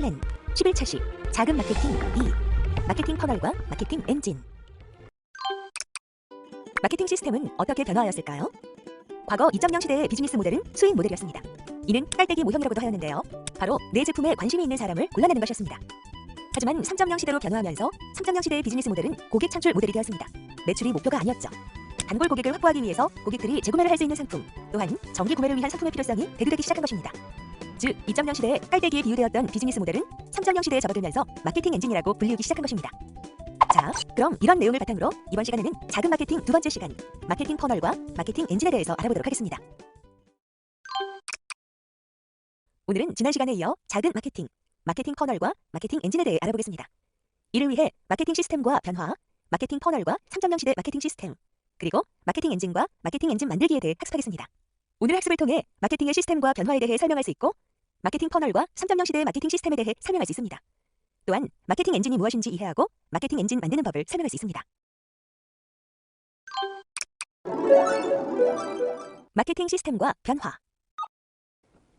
플랜 11차식 작은 마케팅 2 마케팅 퍼널과 마케팅 엔진. 마케팅 시스템은 어떻게 변화하였을까요? 과거 2.0 시대의 비즈니스 모델은 수익 모델이었습니다. 이는 깔때기 모형이라고도 하였는데요. 바로 내 제품에 관심이 있는 사람을 골라내는 것이었습니다. 하지만 3.0 시대로 변화하면서 3.0 시대의 비즈니스 모델은 고객 창출 모델이 되었습니다. 매출이 목표가 아니었죠. 단골 고객을 확보하기 위해서 고객들이 재구매를 할 수 있는 상품, 또한 정기 구매를 위한 상품의 필요성이 대두되기 시작한 것입니다. 즉, 2.0 시대에 깔때기에 비유되었던 비즈니스 모델은 3.0 시대에 접어들면서 마케팅 엔진이라고 불리우기 시작한 것입니다. 자, 그럼 이런 내용을 바탕으로 이번 시간에는 작은 마케팅 두 번째 시간, 마케팅 퍼널과 마케팅 엔진에 대해서 알아보도록 하겠습니다. 오늘은 지난 시간에 이어 작은 마케팅, 마케팅 퍼널과 마케팅 엔진에 대해 알아보겠습니다. 이를 위해 마케팅 시스템과 변화, 마케팅 퍼널과 3.0 시대 마케팅 시스템, 그리고 마케팅 엔진과 마케팅 엔진 만들기에 대해 학습하겠습니다. 오늘 학습을 통해 마케팅의 시스템과 변화에 대해 설명할 수 있고, 마케팅 퍼널과 3.0 시대의 마케팅 시스템에 대해 설명할 수 있습니다. 또한 마케팅 엔진이 무엇인지 이해하고 마케팅 엔진 만드는 법을 설명할 수 있습니다. 마케팅 시스템과 변화.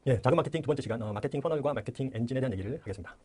예, 작은 마케팅 두 번째 시간, 마케팅 퍼널과 마케팅 엔진에 대한 얘기를 하겠습니다.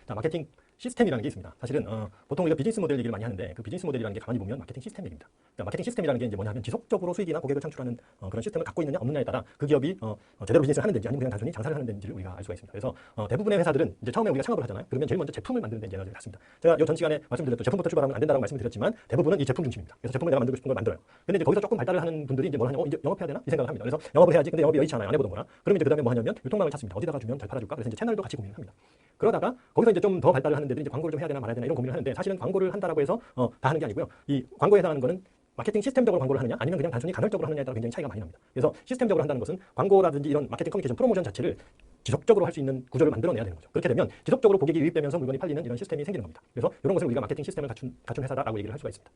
자, 마케팅 시스템이라는 게 있습니다. 사실은 보통 우리가 비즈니스 모델 얘기를 많이 하는데, 그 비즈니스 모델이라는 게 가만히 보면 마케팅 시스템 얘기입니다. 그러니까 마케팅 시스템이라는 게 이제 뭐냐면 지속적으로 수익이나 고객을 창출하는 그런 시스템을 갖고 있느냐 없느냐에 따라 그 기업이 제대로 비즈니스를 하는 데인지 아니면 그냥 단순히 장사를 하는 데인지를 우리가 알 수가 있습니다. 그래서 대부분의 회사들은 이제 처음에 우리가 창업을 하잖아요. 그러면 제일 먼저 제품을 만드는 데 에너지를 갖습니다. 제가 전 시간에 말씀드렸던 제품부터 출발하면 안 된다고 말씀을 드렸지만 대부분은 이 제품 중심입니다. 그래서 제품을 내가 만들고 싶은 걸 만들어요. 근데 이제 거기서 조금 발달을 하는 분들이 이제 뭘 하냐면 이제 영업해야 되나? 이 생각을 합니다. 그래서 영업을 해야지. 근데 영업이 여의치 않아요. 안 해보던 거나. 그러면 이제 그다음에 뭐 하냐면 유통망을 찾습니다. 어디다가 주면 잘 팔아줄까? 그래서 이제 채널도 같이 고민을 합니다. 그러다가 거기서 이제 좀 더 발달을 하는 데들이 이제 광고를 좀 해야 되나 말아야 되나 이런 고민을 하는데, 사실은 광고를 한다라고 해서 다 하는 게 아니고요. 이 광고에 해당하는 거는 마케팅 시스템적으로 광고를 하느냐 아니면 그냥 단순히 간헐적으로 하느냐에 따라 굉장히 차이가 많이 납니다. 그래서 시스템적으로 한다는 것은 광고라든지 이런 마케팅 커뮤니케이션 프로모션 자체를 지속적으로 할 수 있는 구조를 만들어내야 되는 거죠. 그렇게 되면 지속적으로 고객이 유입되면서 물건이 팔리는 이런 시스템이 생기는 겁니다. 그래서 이런 것을 우리가 마케팅 시스템을 갖춘 회사다라고 얘기를 할 수가 있습니다.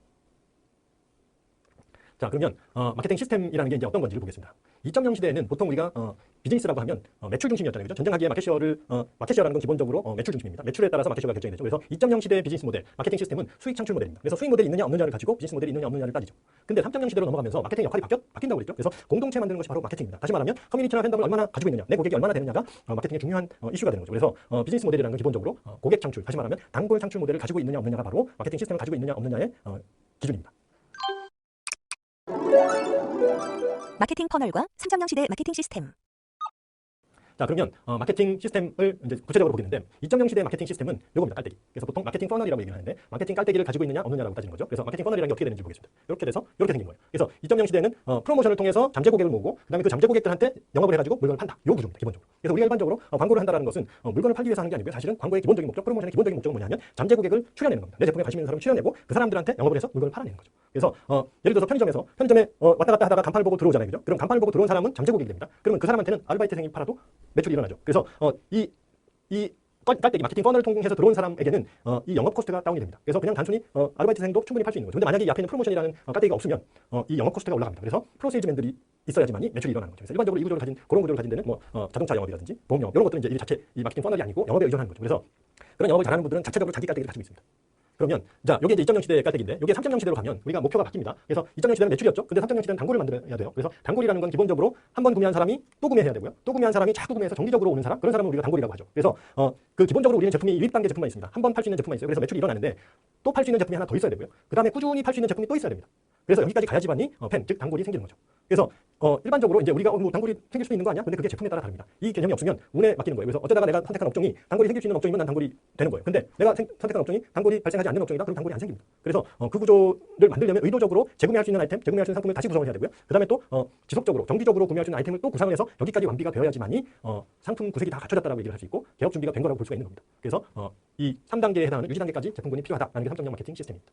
자, 그러면 마케팅 시스템이라는 게 이제 어떤 건지를 보겠습니다. 2.0 시대에는 보통 우리가 비즈니스라고 하면 매출 중심이었잖아요. 그죠? 전쟁하기에 마켓시어라는 건 기본적으로 매출 중심입니다. 매출에 따라서 마켓시어가 결정이 되죠. 그래서 2.0 시대의 비즈니스 모델, 마케팅 시스템은 수익 창출 모델입니다. 그래서 수익 모델이 있느냐 없느냐를 가지고 비즈니스 모델이 있느냐 없느냐를 따지죠. 근데 3.0 시대로 넘어가면서 마케팅 역할이 바뀐다고 그랬죠. 그래서 공동체 만드는 것이 바로 마케팅입니다. 다시 말하면 커뮤니티나 팬덤을 얼마나 가지고 있느냐, 내 고객이 얼마나 되느냐가 마케팅의 중요한 이슈가 되는 거죠. 그래서 비즈니스 모델이라는 건 기본적으로 고객 창출, 다시 말하면 단골 창출 모델을 가지고 있느냐 없느냐가 바로 마케팅 시스템을 가지고 있느냐 없느냐의 기준입니다. 마케팅 퍼널과 3.0 시대 마케팅 시스템. 자, 그러면 마케팅 시스템을 이제 구체적으로 보겠는데, 2.0 시대의 마케팅 시스템은 요겁니다. 깔때기. 그래서 보통 마케팅 퍼널이라고 얘기를 하는데, 마케팅 깔때기를 가지고 있느냐 없느냐라고 따지는 거죠. 그래서 마케팅 퍼널이라는 게 어떻게 되는지 보겠습니다. 이렇게 돼서 이렇게 생긴 거예요. 그래서 2.0 시대는 프로모션을 통해서 잠재 고객을 모으고, 그다음에 그 잠재 고객들한테 영업을 해가지고 물건을 판다. 요 구조입니다. 기본적으로. 그래서 우리가 일반적으로 광고를 한다는 것은 물건을 팔기 위해서 하는 게 아니고요. 사실은 광고의 기본적인 목적, 프로모션의 기본적인 목적은 뭐냐면 잠재 고객을 출연내는 겁니다. 내 제품에 관심 있는 사람을 출연내고 그 사람들한테 영업을 해서 물건을 팔아내는 거죠. 그래서 예를 들어서 편의점에 왔다 갔다 하다가 간판을 보고 들어오잖아요. 그죠? 그럼 간판을 보고 들어온 사람은 잠재 고객이 됩니다. 그러면 그 사람한테는 아르바이트생이 팔아도 매출이 일어나죠. 그래서 이 깔때기 마케팅 퍼널을 통해서 들어온 사람에게는 이 영업 코스트가 다운이 됩니다. 그래서 그냥 단순히 아르바이트생도 충분히 팔 수 있는 거죠. 근데 만약에 이 앞에 있는 프로모션이라는 깔때기가 없으면 이 영업 코스트가 올라갑니다. 그래서 프로세일즈맨들이 있어야지만이 매출이 일어나는 거죠. 그래서 일반적으로 이 구조를 가진 그런 구조를 가진 데는 자동차 영업이라든지 보험 영업 이런 것들은 이제 자체 이 마케팅 퍼널이 아니고 영업에 의존하는 거죠. 그래서 그런 영업을 잘하는 분들은 자체적으로 자기 깔때기를 가지고 있습니다. 그러면 자, 여기 이제 2.0 시대의 깔때기인데 여기에 3.0 시대로 가면 우리가 목표가 바뀝니다. 그래서 2.0 시대는 매출이었죠. 근데 3.0 시대는 단골을 만들어야 돼요. 그래서 단골이라는 건 기본적으로 한 번 구매한 사람이 또 구매해야 되고요. 또 구매한 사람이 자꾸 구매해서 정기적으로 오는 사람, 그런 사람을 우리가 단골이라고 하죠. 그래서 그 기본적으로 우리는 제품이 유입 단계 제품만 있습니다. 한 번 팔 수 있는 제품만 있어요. 그래서 매출이 일어나는데 또 팔 수 있는 제품이 하나 더 있어야 되고요. 그다음에 꾸준히 팔 수 있는 제품이 또 있어야 됩니다. 그래서 여기까지 가야지만이 즉 단골이 생기는 거죠. 그래서 일반적으로 이제 우리가 뭐 단골이 생길 수도 있는 거 아니야? 근데 그게 제품에 따라 다릅니다. 이 개념이 없으면 운에 맡기는 거예요. 그래서 어쩌다가 내가 선택한 업종이 단골이 생길 수 있는 업종이면 난 단골이 되는 거예요. 근데 내가 선택한 업종이 단골이 발생하지 않는 업종이다? 그럼 단골이 안 생깁니다. 그래서 그 구조를 만들려면 의도적으로 재구매할 수 있는 아이템, 재구매할 수 있는 상품을 다시 구성을 해야 되고요. 그다음에 또 지속적으로 정기적으로 구매할 수 있는 아이템을 또 구상을 해서 여기까지 완비가 되어야지만이 상품 구색이 다 갖춰졌다라고 얘기를 할 수 있고 개업 준비가 된 거라고 볼 수가 있는 겁니다. 그래서 이 3단계에 해당하는 유지 단계까지 제품군이 필요하다라는 게 3.0 마케팅 시스템입니다.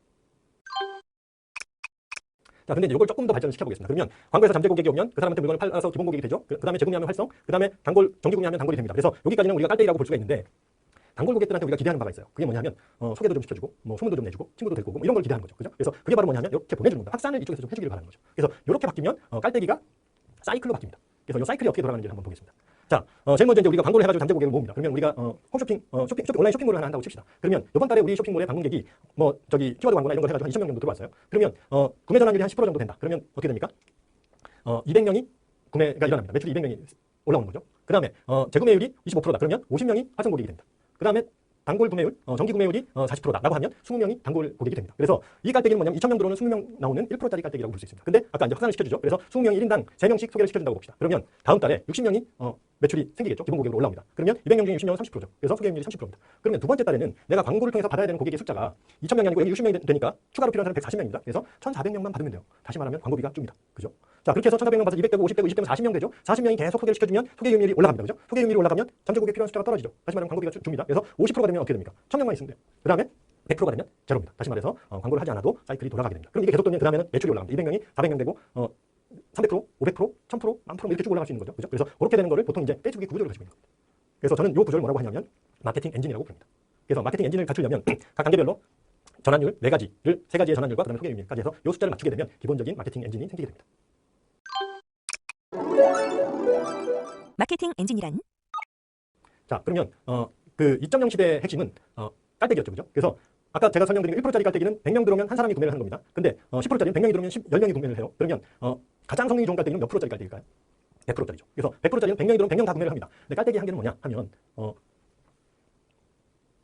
자, 근데 이걸 조금 더 발전을 시켜보겠습니다. 그러면 광고에서 잠재 고객이 오면 그 사람한테 물건을 팔아서 기본 고객이 되죠. 그 다음에 재구매하면 활성, 그 다음에 정기 구매하면 단골이 됩니다. 그래서 여기까지는 우리가 깔때기라고 볼 수가 있는데, 단골 고객들한테 우리가 기대하는 바가 있어요. 그게 뭐냐면 소개도 좀 시켜주고 소문도 좀 내주고 친구도 데리고 오고 이런 걸 기대하는 거죠. 그죠? 그래서 그게 바로 뭐냐면 이렇게 보내주는 겁니다. 확산을 이쪽에서 좀 해주기를 바라는 거죠. 그래서 이렇게 바뀌면 깔때기가 사이클로 바뀝니다. 그래서 이 사이클이 어떻게 돌아가는지 한번 보겠습니다. 자, 제일 먼저 이제 우리가 광고를 해가지고 잠재 고객을 모읍니다. 그러면 우리가 홈쇼핑, 온라인 쇼핑몰을 하나 한다고 칩시다. 그러면 이번 달에 우리 쇼핑몰에 방문객이 키워드 광고나 이런 걸 해가지고 한 20명 정도 들어왔어요. 그러면 구매 전환율이 한 10% 정도 된다. 그러면 어떻게 됩니까? 200명이 구매가 일어납니다. 매출이 200명이 올라오는 거죠. 그 다음에 재구매율이 25%다. 그러면 50명이 활성 고객이 됩니다. 그 다음에 단골 구매율, 정기 구매율이 40%다라고 하면 20명이 단골 고객이 됩니다. 그래서 이 깔때기는 뭐냐면 2,000명 들어오는 20명 나오는 1%짜리 깔때기라고 볼 수 있습니다. 근데 아까 이제 확산을 시켜주죠. 그래서 20명이 1인당 3명씩 소개를 시켜준다고 봅시다. 그러면 다음 달에 60명이 매출이 생기겠죠. 기본 고객으로 올라옵니다. 그러면 200명 중에 60명은 30%죠. 그래서 소개율이 30%입니다. 그러면 두 번째 달에는 내가 광고를 통해서 받아야 되는 고객의 숫자가 2,000명이 아니고 여기 60명이 되니까 추가로 필요한 사람 140명입니다. 그래서 1,400명만 받으면 돼요. 다시 말하면 광고비가 줍니다. 그죠? 자, 그렇게 해서 1,400명 받아서 200 되고 50 되고 20 되면 40명 되죠. 40명이 계속 소개를 시켜주면 소개율이 올라갑니다. 그죠? 소개율이 올라가면 잠재 고객 필요한 숫자가 떨어지죠. 다시 말하면 광고비가 줍니다. 그래서 50%가 되면 어떻게 됩니까? 1,000명만 있으면 돼요. 그 다음에 100%가 되면 제로입니다. 다시 말해서 광고를 하지 않아도 사이클이 돌아가게 됩니다. 그럼 이게 계속 돌면 그 다음에는 매출이 올라갑니다. 200명이 400명 되고 300%, 500%, 1000%, 1000% 이렇게 쭉 올라갈 수 있는 거죠. 그죠? 그래서 그렇게 되는 거를 보통 이제 페이스북이 구조를 가지고 있는 겁니다. 그래서 저는 이 구조를 뭐라고 하냐면 마케팅 엔진이라고 부릅니다. 그래서 마케팅 엔진을 갖추려면 각 단계별로 전환율 4가지를 3가지의 전환율과 그다음에 소개율까지 해서 이 숫자를 맞추게 되면 기본적인 마케팅 엔진이 생기게 됩니다. 마케팅 엔진이란 자, 그러면 그 2.0 시대의 핵심은 깔때기였죠. 그죠? 그래서 아까 제가 설명드린 1%짜리 깔때기는 100명 들어오면 한 사람이 구매를 하는 겁니다. 근데 10%짜리는 100명이 들어오면 10명이 구매를 해요. 그러면 가장 성능이 좋은 깔때기는 몇 프로짜리 깔때기일까요? 100%짜리죠. 그래서 100%짜리는 100명이 들어오면 100명 다 구매를 합니다. 근데 깔때기 한계는 뭐냐 하면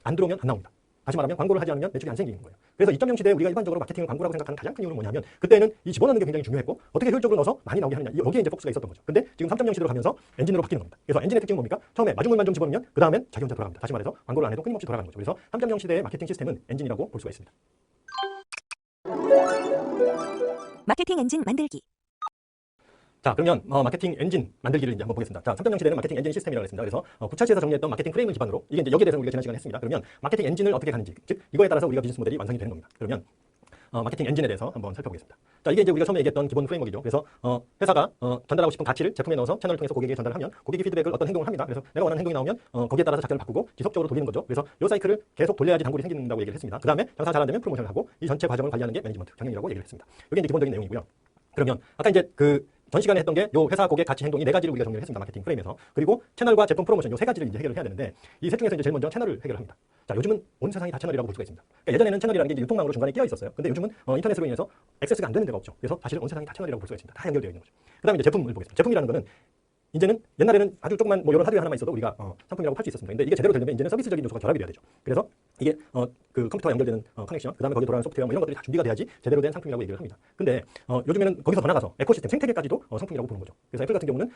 안 들어오면 안 나옵니다. 다시 말하면 광고를 하지 않으면 매출이 안 생기는 거예요. 그래서 2.0 시대에 우리가 일반적으로 마케팅을 광고라고 생각하는 가장 큰 이유는 뭐냐면 그때는 이 집어넣는 게 굉장히 중요했고 어떻게 효율적으로 넣어서 많이 나오게 하느냐 여기에 이제 폭스가 있었던 거죠. 근데 지금 3.0 시대로 가면서 엔진으로 바뀌는 겁니다. 그래서 엔진의 특징은 뭡니까? 처음에 마중물만 좀 집어넣으면 그 다음엔 자기 혼자 돌아갑니다. 다시 말해서 광고를 안 해도 끊임없이 돌아가는 거죠. 그래서 3.0 시대의 마케팅 시스템은 엔진이라고 볼 수가 있습니다. 마케팅 엔진 만들기. 자, 그러면 마케팅 엔진 만들기를 이제 한번 보겠습니다. 자, 3.0 시대는 마케팅 엔진 시스템이라고 했습니다. 그래서 구차시에서 정리했던 마케팅 프레임을 기반으로 이게 이제 여기에 대해서 우리가 지난 시간에 했습니다. 그러면 마케팅 엔진을 어떻게 가는지, 즉 이거에 따라서 우리가 비즈니스 모델이 완성이 되는 겁니다. 그러면 마케팅 엔진에 대해서 한번 살펴보겠습니다. 자, 이게 이제 우리가 처음에 얘기했던 기본 프레임워크이죠. 그래서 회사가 전달하고 싶은 가치를 제품에 넣어서 채널을 통해서 고객에게 전달하면 고객이 피드백을 어떤 행동을 합니다. 그래서 내가 원하는 행동이 나오면 거기에 따라서 작전을 바꾸고 지속적으로 돌리는 거죠. 그래서 이 사이클을 계속 돌려야지 단골이 생긴다고 얘기를 했습니다. 그 다음에 장사 잘 안 되면 프로모션을 하고 이 전체 과정을 관리하는 게 매니지먼트 경영이라고 얘기를 했습니다. 이게 이제 기본적인 내용이고요. 그러면 아까 이제 전 시간에 했던 게 요 회사 고객 가치 행동 이 4가지를 우리가 정리를 했습니다. 마케팅 프레임에서. 그리고 채널과 제품 프로모션 요 3가지를 이제 해결을 해야 되는데 이 셋 중에서 이제 제일 먼저 채널을 해결을 합니다. 자, 요즘은 온 세상이 다 채널이라고 볼 수가 있습니다. 그러니까 예전에는 채널이라는 게 이제 유통망으로 중간에 끼어 있었어요. 근데 요즘은 인터넷으로 인해서 액세스가 안 되는 데가 없죠. 그래서 사실은 온 세상이 다 채널이라고 볼 수가 있습니다. 다 연결되어 있는 거죠. 그다음에 이제 제품을 보겠습니다. 제품이라는 거는 이제는 옛날에는 아주 조그만 뭐 이런 하드웨어 하나만 있어도 우리가 상품이라고 할 수 있었습니다. 근데 이게 제대로 되려면 이제는 서비스적인 요소가 결합이 돼야 되죠. 그래서 이게 그 컴퓨터와 연결되는 커넥션, 그다음에 거기에 돌아가는 소프트웨어 뭐 이런 것들이 다 준비가 돼야지 제대로 된 상품이라고 얘기를 합니다. 근데 요즘에는 거기서 더 나가서 에코시스템 생태계까지도 상품이라고 보는 거죠. 그래서 애플 같은 경우는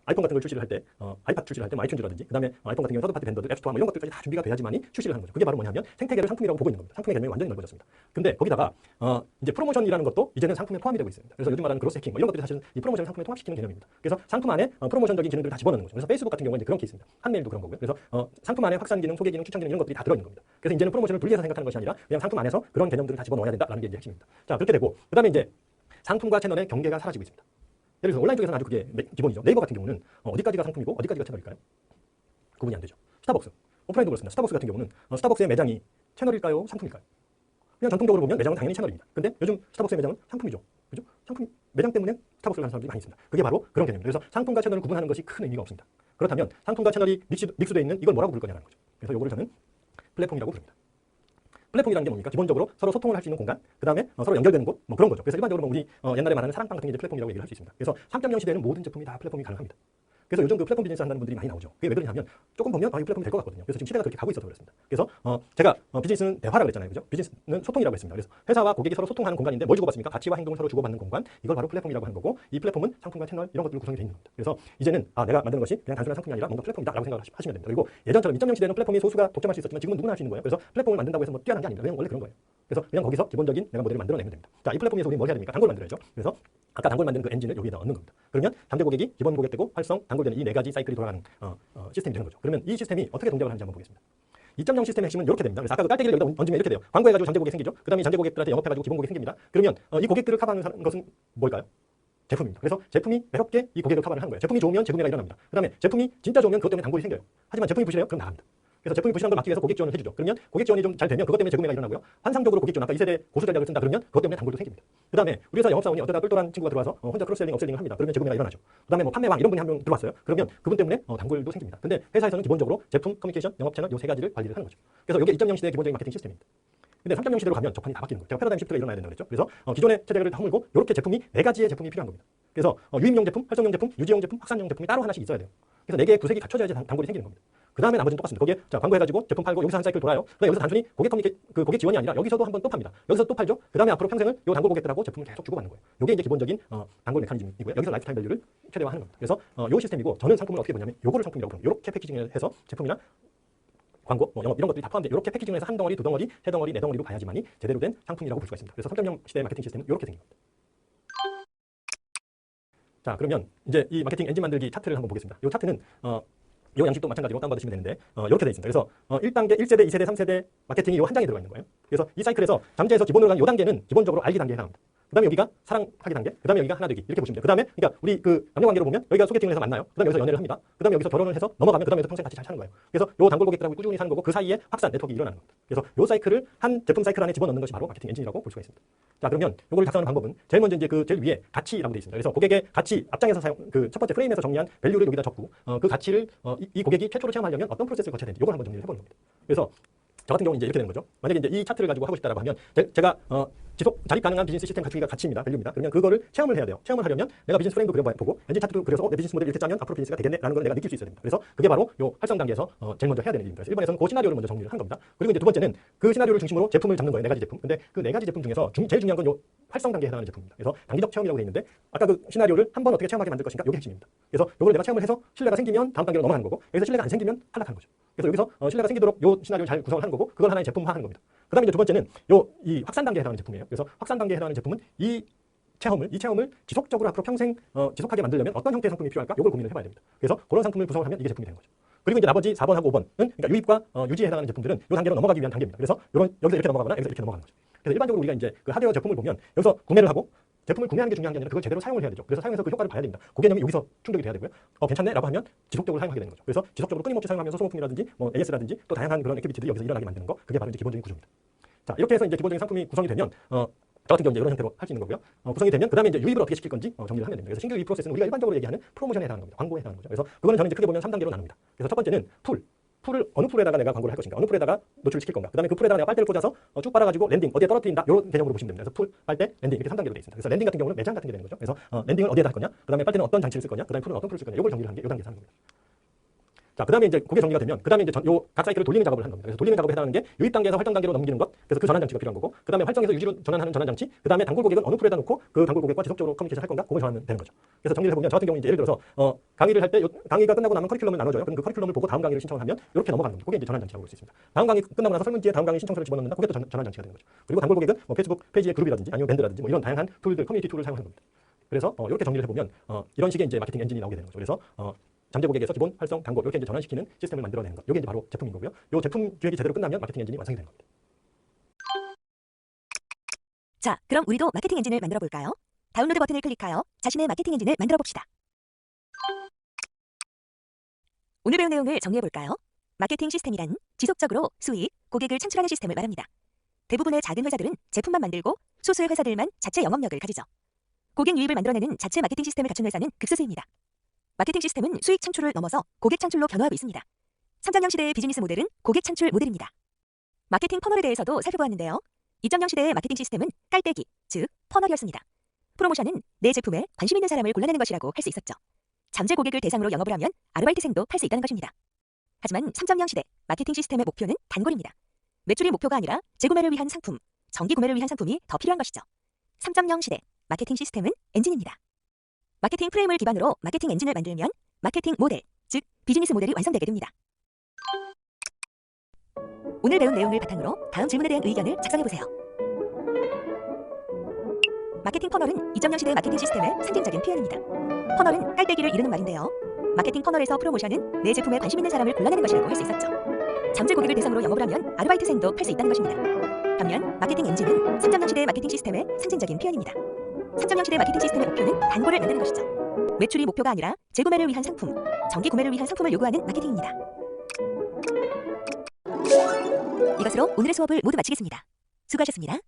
아이폰 같은 걸 출시를 할 때 아이팟 출시를 할 때 아이튠즈라든지 그다음에 아이폰 같은 경우 서드파티 밴더들, 앱스토어 뭐 이런 것들까지 다 준비가 돼야지만이 출시를 하는 거죠. 그게 바로 뭐냐면 생태계를 상품이라고 보고 있는 겁니다. 상품의 개념이 완전히 넓어졌습니다. 근데 거기다가 이제 프로모션이라는 것도 이제는 상품에 포함이 되고 있습니다. 그래서 요즘 말하는 그로스 해킹 뭐 이런 것들이 사실은 이 프로모션을 상품에 통합시키는 개념입니다. 그래서 상품 안에 프로모션적인 기능들을 다 집어넣는 거죠. 그래서 페이스북 같은 경우는 이제 그런 케이스입니다. 한메일도 그런 거고요. 그래서 상품 안에 확산 기능, 소개 기능, 추천 기능 이런 것들이 다 들어있는 겁니다. 그래서 이제는 프로모션을 분리해서 생각하는 것이 아니라 그냥 상품 안에서 그런 개념들을 다 집어넣어야 된다라는 게 이제 핵심입니다. 자, 그렇게 되고 그다음에 이제 상품과 채널의 경계가 사라지고 있습니다. 예를 들어서 온라인 쪽에서는 아주 그게 기본이죠. 네이버 같은 경우는 어디까지가 상품이고 어디까지가 채널일까요? 구분이 안 되죠. 스타벅스, 오프라인도 그렇습니다. 스타벅스 같은 경우는 스타벅스의 매장이 채널일까요? 상품일까요? 그냥 전통적으로 보면 매장은 당연히 채널입니다. 근데 요즘 스타벅스의 매장은 상품이죠. 그죠? 상품 매장 때문에 스타벅스를 하는 사람들이 많이 있습니다. 그게 바로 그런 개념입니다. 그래서 상품과 채널을 구분하는 것이 큰 의미가 없습니다. 그렇다면 상품과 채널이 믹스되어 있는 이걸 뭐라고 부를 거냐는 거죠. 그래서 이거를 저는 플랫폼이라고 부릅니다. 플랫폼이라는 게 뭡니까? 기본적으로 서로 소통을 할 수 있는 공간, 그 다음에 서로 연결되는 곳, 뭐 그런 거죠. 그래서 일반적으로 뭐 우리 옛날에 말하는 사랑방 같은 게 이제 플랫폼이라고 얘기를 할 수 있습니다. 그래서 3.0 시대에는 모든 제품이 다 플랫폼이 가능합니다. 그래서 요즘 그 플랫폼 비즈니스 한다는 분들이 많이 나오죠. 그게 왜 그러냐면 조금 보면 이 플랫폼이 될 것 같거든요. 그래서 지금 시대가 그렇게 가고 있어서 그렇습니다. 그래서 제가 비즈니스는 대화라고 그랬잖아요. 그죠? 비즈니스는 소통이라고 했습니다. 그래서 회사와 고객이 서로 소통하는 공간인데 뭘 주고받습니까? 가치와 행동을 서로 주고받는 공간. 이걸 바로 플랫폼이라고 하는 거고 이 플랫폼은 상품과 채널 이런 것들로 구성이 되어 있는 겁니다. 그래서 이제는 내가 만드는 것이 그냥 단순한 상품이 아니라 뭔가 플랫폼이다라고 생각하시면 됩니다. 그리고 예전처럼 2.0 시대는 플랫폼이 소수가 독점할 수 있었지만 지금은 누구나 할 수 있는 거예요. 그래서 플랫폼을 만든다고 해서 뭐 뛰어난 게 아닙니다. 그냥 원래 그런 거예요. 그래서 그냥 거기서 기본적인 내가 모델을 만들어내면 됩니다. 자, 이 플랫폼에서 우리 뭘 해야 됩니까? 단골 만들어야죠. 그래서 아까 단골 만든 그 엔진을 여기에다 넣는 겁니다. 그러면 잠재 고객이 기본 고객 되고 활성, 단골되는 이 4가지 사이클이 돌아가는 시스템이 되는 거죠. 그러면 이 시스템이 어떻게 동작을 하는지 한번 보겠습니다. 2.0 시스템의 핵심은 이렇게 됩니다. 그래서 아까 그 깔때기를 여기다 얹으면 이렇게 돼요. 광고해가지고 잠재 고객 생기죠. 그 다음에 잠재 고객들한테 영업해가지고 기본 고객 생깁니다. 그러면 이 고객들을 커버하는 것은 뭘까요? 제품입니다. 그래서 제품이 매섭게 이 고객을 커버를 하는 거예요. 제품이 좋으면 재구매가 일어납니다. 그 다음에 제품이 진짜 좋으면 그것 때문에 단골이 생겨요. 하지만 제품이 부실해요? 그럼 나갑니다. 그래서 제품이 부실한 걸 막기 위해서 고객 지원을 해주죠. 그러면 고객 지원이 좀 잘 되면 그것 때문에 재구매가 일어나고요. 환상적으로 고객 지원, 아까 2세대 고수 전략을 쓴다 그러면 그것 때문에 단골도 생깁니다. 그 다음에 우리 회사 영업사원이 어쩌다 똘똘한 친구가 들어와서 혼자 크로스셀링, 업셀링을 합니다. 그러면 재구매가 일어나죠. 그 다음에 뭐 판매왕 이런 분이 한 명 들어왔어요. 그러면 그분 때문에 단골도 생깁니다. 근데 회사에서는 기본적으로 제품, 커뮤니케이션, 영업 채널 요 3가지를 관리를 하는 거죠. 그래서 이게 2.0 시대의 기본적인 마케팅 시스템입니다. 근데 3.0 시대로 가면 접판이 다 바뀌는 거예요. 제가 패러다임 시프트가 일어나야 된다고 그랬죠. 그래서 기존의 체제를 허물고 이렇게 제품이 4가지의 제품이 필요한 겁니다. 그래서 유입용 제품, 활성용 제품, 유지용 제품, 확산용 제품이 따로 하나씩 있어야 돼요. 그래서 4개의 구색이 갖춰져야지 단골이 생기는 겁니다. 그 다음에 나머지는 똑같습니다. 거기에 자 광고해가지고 제품 팔고 여기서 한 사이클 돌아요. 그다음에 여기서 단순히 고객 지원이 아니라 여기서도 한번 또 팝니다. 여기서 또 팔죠. 그 다음에 앞으로 평생을 요 단골 고객들하고 제품을 계속 주고받는 거예요. 이게 이제 기본적인 단골 메커니즘이고요. 여기서 라이프타임 밸류를 최대화하는 겁니다. 그래서 요 시스템이고 저는 상품을 어떻게 보냐면 요거를 상품이라고 부릅니다. 이렇게 패키징을 해서 제품이나 광고, 영업 이런 것들이 다 포함돼 이렇게 패키징을 해서 한 덩어리, 두 덩어리, 세 덩어리, 네 덩어리로 봐야지만이 제대로 된 상품이라고 볼 수가 있습니다. 그래서 3.0 시대의 마케팅 시스템은 이렇게 생긴 겁니다. 자, 그러면 이제 이 마케팅 엔진 만들기 차트를 한번 보겠습니다. 이 차트는 이 양식도 마찬가지로 다운받으시면 되는데 이렇게 되어 있습니다. 그래서 1단계, 1세대, 2세대, 3세대 마케팅이 이 한 장에 들어가 있는 거예요. 그래서 이 사이클에서 잠재에서 기본으로 가는 이 단계는 기본적으로 알기 단계에 해당합니다. 그 다음에 여기가 사랑하기 단계, 그 다음에 여기가 하나 되기 이렇게 보시면 돼요. 그 다음에 그러니까 우리 그 남녀관계로 보면 여기가 소개팅을 해서 만나요. 그 다음에 여기서 연애를 합니다. 그 다음에 여기서 결혼을 해서 넘어가면 그 다음에 평생 같이 잘 사는 거예요. 그래서 요 단골 고객들하고 꾸준히 사는 거고 그 사이에 확산 네트워크 일어나는 겁니다. 그래서 요 사이클을 한 제품 사이클 안에 집어넣는 것이 바로 마케팅 엔진이라고 볼 수가 있습니다. 자, 그러면 요거를 작성하는 방법은 제일 먼저 이제 그 제일 위에 가치라고 되어 있습니다. 그래서 고객의 가치 앞장에서 사용 그 첫 번째 프레임에서 정리한 밸류를 여기다 적고 그 가치를 이 고객이 최초로 체험하려면 어떤 프로세스를 거쳐야 되는지 요걸 한번 정리를 해보는 겁니다. 그래서 저 같은 경우는 이제 이렇게 되는 거죠. 만약에 이제 이 차트를 가지고 하고 싶다라고 하면 제가 지속 자립 가능한 비즈니스 시스템 갖추기가 가치입니다. 밸류입니다. 그러면 그거를 체험을 해야 돼요. 체험을 하려면 내가 비즈니스 프레임도 그려보고 엔진 차트도 그려서 내 비즈니스 모델 이렇게 짜면 앞으로 비즈니스가 되겠네라는 걸 내가 느낄 수 있어야 됩니다. 그래서 그게 바로 요 활성 단계에서 제일 먼저 해야 되는 일입니다. 그래서 1번에서는 그 시나리오를 먼저 정리를 한 겁니다. 그리고 이제 두 번째는 그 시나리오를 중심으로 제품을 잡는 거예요. 네 가지 제품. 근데 그 네 가지 제품 중에서 제일 중요한 건 요 활성 단계에 해당하는 제품입니다. 그래서 단기적 체험이라고 되어 있는데 아까 그 시나리오를 한번 어떻게 체험하게 만들 것인가 이게 핵심입니다. 그래서 요걸 내가 체험을 해서 신뢰가 생기면 다음 단계로 넘어가는 거고 여기서 신뢰가 안 생기면 탈락하는 거죠. 그래서 여기서 신뢰가 생기도록 요 시나리오를 잘 구성을 하는 거고 그걸 하나의 제품화하는 겁니다. 그다음에 이제 두 번째는 이 확산 단계에 해당하는 제품이에요. 그래서 확산 단계에 해당하는 제품은 이 체험을 지속적으로 앞으로 평생 지속하게 만들려면 어떤 형태의 상품이 필요할까? 이걸 고민을 해봐야 됩니다. 그래서 그런 상품을 구성을 하면 이게 제품이 되는 거죠. 그리고 이제 나머지 4번하고 5번은 그러니까 유입과 유지에 해당하는 제품들은 이 단계로 넘어가기 위한 단계입니다. 그래서 여기서 이렇게 넘어가거나 여기서 이렇게 넘어가는 거죠. 그래서 일반적으로 우리가 이제 그 하드웨어 제품을 보면 여기서 구매를 하고 제품을 구매하는 게 중요한 게 아니라 그걸 제대로 사용을 해야 되죠. 그래서 사용해서 그 효과를 봐야 됩니다. 그 개념이 여기서 충족이 돼야 되고요. 괜찮네라고 하면 지속적으로 사용하게 되는 거죠. 그래서 지속적으로 끊임없이 사용하면서 소모품이라든지 AS라든지 또 다양한 그런 액티비티들이 여기서 일어나게 만드는 거 그게 바로 이제 기본적인 구조입니다. 자, 이렇게 해서 이제 기본적인 상품이 구성이 되면 저 같은 경우 이제 이런 형태로 할 수 있는 거고요. 구성이 되면 그다음에 이제 유입을 어떻게 시킬 건지 정리를 하면 됩니다. 그래서 신규 유입 프로세스는 우리가 일반적으로 얘기하는 프로모션에 해당하는 겁니다. 광고에 해당하는 거죠. 그래서 그거는 저는 이제 크게 보면 3단계로 나눕니다. 그래서 첫 번째는 풀을 어느 풀에다가 내가 광고를 할 것인가, 어느 풀에다가 노출을 시킬 건가. 그다음에 그 풀에다가 내가 빨대를 꽂아서 쭉 빨아가지고 랜딩 어디에 떨어뜨린다 이런 개념으로 보시면 됩니다. 그래서 풀, 빨대, 랜딩 이렇게 3단계로 되어 있습니다. 그래서 랜딩 같은 경우는 매장 같은 게 되는 거죠. 그래서 랜딩을 어디에다 할 거냐, 그다음에 빨대는 어떤 장치를 쓸 거냐, 그다음에 풀은 어떤 풀을 쓸 거냐, 이걸 정리를 하는 게 이 단계에서 하는 겁니다. 자, 그 다음에 이제 그게 정리가 되면 그 다음에 이제 각 사이클을 돌리는 작업을 하는 겁니다. 그래서 돌리는 작업에 해당하는 게 유입 단계에서 활성 단계로 넘기는 것, 그래서 그 전환 장치가 필요한 거고, 그 다음에 활성에서 유지로 전환하는 전환 장치, 그 다음에 단골 고객은 어느 풀에다 놓고 그 단골 고객과 지속적으로 커뮤니케이션 할 건가, 그걸 전환하면 되는 거죠. 그래서 정리를 해보면 저 같은 경우 이제 예를 들어서 강의를 할 때 강의가 끝나고 나면 커리큘럼을 나눠줘요. 그럼 그 커리큘럼을 보고 다음 강의를 신청을 하면 이렇게 넘어가는 겁니다. 그게 이제 전환 장치라고 볼 수 있습니다. 다음 강의 끝나고 나서 설문지에 다음 강의 신청서를 집어넣는다, 그게 또 전환 장치가 되는 거죠. 그리고 단골 고객은 페이스북 페이지의 그룹이라든지 아니면 밴드라든지 이런 다양한 툴들, 커뮤니티 툴을 사용하는 겁니다. 그래서 이렇게 정리를 해보면 이런 식의 이제 마케팅 엔진이 나오게 되는 거죠. 그래서 잠재 고객에서 기본, 활성, 단골 이렇게 이제 전환시키는 시스템을 만들어내는 것. 이게 이제 바로 제품인 거고요. 이 제품 기획이 제대로 끝나면 마케팅 엔진이 완성이 되는 겁니다. 자, 그럼 우리도 마케팅 엔진을 만들어 볼까요? 다운로드 버튼을 클릭하여 자신의 마케팅 엔진을 만들어 봅시다. 오늘 배운 내용을 정리해 볼까요? 마케팅 시스템이란 지속적으로 수익, 고객을 창출하는 시스템을 말합니다. 대부분의 작은 회사들은 제품만 만들고 소수의 회사들만 자체 영업력을 가지죠. 고객 유입을 만들어내는 자체 마케팅 시스템을 갖춘 회사는 극소수입니다. 마케팅 시스템은 수익 창출을 넘어서 고객 창출로 변화하고 있습니다. 3.0 시대의 비즈니스 모델은 고객 창출 모델입니다. 마케팅 퍼널에 대해서도 살펴보았는데요. 2.0 시대의 마케팅 시스템은 깔때기, 즉 퍼널이었습니다. 프로모션은 내 제품에 관심 있는 사람을 골라내는 것이라고 할 수 있었죠. 잠재 고객을 대상으로 영업을 하면 아르바이트생도 팔 수 있다는 것입니다. 하지만 3.0 시대 마케팅 시스템의 목표는 단골입니다. 매출이 목표가 아니라 재구매를 위한 상품, 정기 구매를 위한 상품이 더 필요한 것이죠. 3.0 시대 마케팅 시스템은 엔진입니다. 마케팅 프레임을 기반으로 마케팅 엔진을 만들면 마케팅 모델, 즉 비즈니스 모델이 완성되게 됩니다. 오늘 배운 내용을 바탕으로 다음 질문에 대한 의견을 작성해보세요. 마케팅 퍼널은 2.0 시대 마케팅 시스템의 상징적인 표현입니다. 퍼널은 깔때기를 이루는 말인데요. 마케팅 퍼널에서 프로모션은 내 제품에 관심 있는 사람을 골라내는 것이라고 할 수 있었죠. 잠재 고객을 대상으로 영업을 하면 아르바이트생도 팔 수 있다는 것입니다. 반면 마케팅 엔진은 3.0 시대 마케팅 시스템의 상징적인 표현입니다. 3.0 시대 마케팅 시스템의 목표는 단골을 만드는 것이죠. 매출이 목표가 아니라 재구매를 위한 상품, 정기 구매를 위한 상품을 요구하는 마케팅입니다. 이것으로 오늘의 수업을 모두 마치겠습니다. 수고하셨습니다.